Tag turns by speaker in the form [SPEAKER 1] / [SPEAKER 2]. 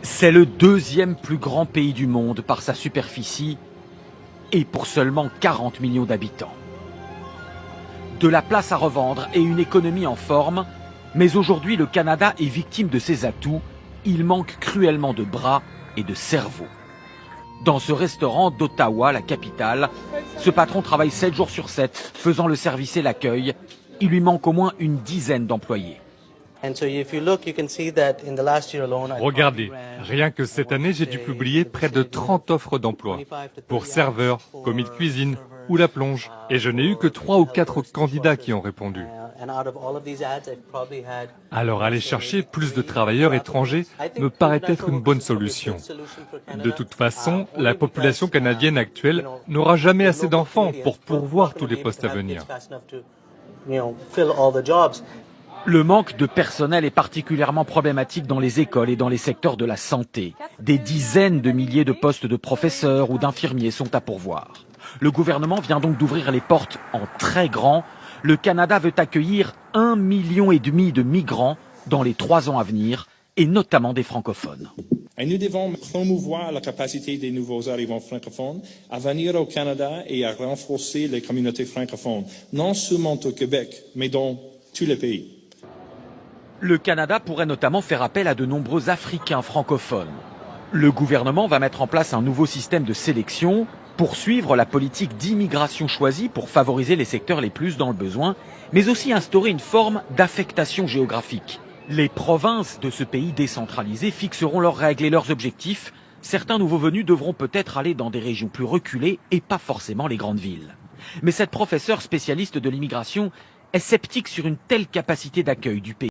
[SPEAKER 1] C'est le deuxième plus grand pays du monde par sa superficie et pour seulement 40 millions d'habitants. De la place à revendre et une économie en forme, mais aujourd'hui le Canada est victime de ses atouts. Il manque cruellement de bras et de cerveau. Dans ce restaurant d'Ottawa, la capitale, ce patron travaille 7 jours sur 7, faisant le service et l'accueil. Il lui manque au moins une dizaine d'employés.
[SPEAKER 2] Regardez, rien que cette année, j'ai dû publier près de 30 offres d'emploi pour serveur, commis de cuisine ou la plonge. Et je n'ai eu que 3 ou 4 candidats qui ont répondu. Alors aller chercher plus de travailleurs étrangers me paraît être une bonne solution. De toute façon, la population canadienne actuelle n'aura jamais assez d'enfants pour pourvoir tous les postes à venir.
[SPEAKER 1] Le manque de personnel est particulièrement problématique dans les écoles et dans les secteurs de la santé. Des dizaines de milliers de postes de professeurs ou d'infirmiers sont à pourvoir. Le gouvernement vient donc d'ouvrir les portes en très grand. Le Canada veut accueillir 1,5 million de migrants dans les 3 ans à venir, et notamment des francophones.
[SPEAKER 3] Et nous devons promouvoir la capacité des nouveaux arrivants francophones à venir au Canada et à renforcer les communautés francophones, non seulement au Québec, mais dans tous les pays.
[SPEAKER 1] Le Canada pourrait notamment faire appel à de nombreux Africains francophones. Le gouvernement va mettre en place un nouveau système de sélection, poursuivre la politique d'immigration choisie pour favoriser les secteurs les plus dans le besoin, mais aussi instaurer une forme d'affectation géographique. Les provinces de ce pays décentralisé fixeront leurs règles et leurs objectifs. Certains nouveaux venus devront peut-être aller dans des régions plus reculées et pas forcément les grandes villes. Mais cette professeure spécialiste de l'immigration est sceptique sur une telle capacité d'accueil du pays.